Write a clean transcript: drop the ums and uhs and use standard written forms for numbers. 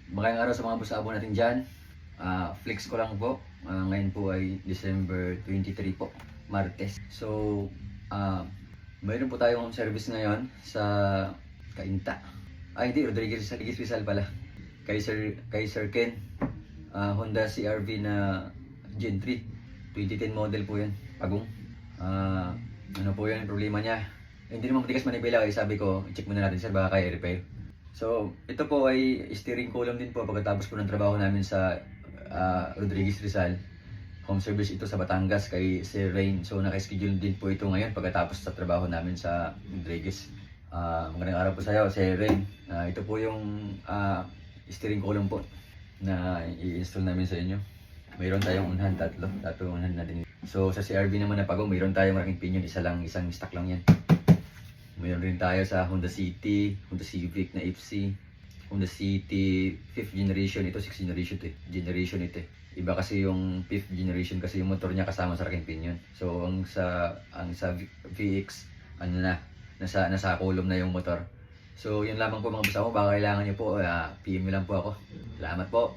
Magandang araw sa mga boss-abo natin dyan. Flex ko lang po. Ngayon po ay December 23 po, Martes. So, mayroon po tayong home service ngayon sa Cainta. Hindi, Rodriguez Rizal pala. Kay Sir Ken. Honda CR-V na Gen 3. 2010 model po yan. Pagong. Ano po yan, problema niya. Hindi naman matigas manibela kaya sabi ko, check muna natin sir, baka kaya i-repair. So, ito po ay steering column din po pagkatapos po ng trabaho namin sa Rodriguez Rizal. Home service ito sa Batangas kay Sir Rain. So, naka-schedule din po ito ngayon pagkatapos sa trabaho namin sa Rodriguez. Magandang araw po sa iyo, Sir Rain. Ito po yung steering column po na i-install namin sa inyo. Mayroon tayong unhan, tatlo unhan na din. So, sa CR-V naman na Pagong, mayroon tayong malaking pinion, isang stock lang yan. Mayroon rin tayo sa Honda City, Honda Civic na FC, Honda City 5th generation, ito 6th generation ito. Iba kasi yung 5th generation kasi yung motor niya kasama sa raking pinion. So ang sa VX ano na nasa column na yung motor. So yun lamang po mga boss ako, baka kailangan niyo po PM niyo lang po ako. Salamat po.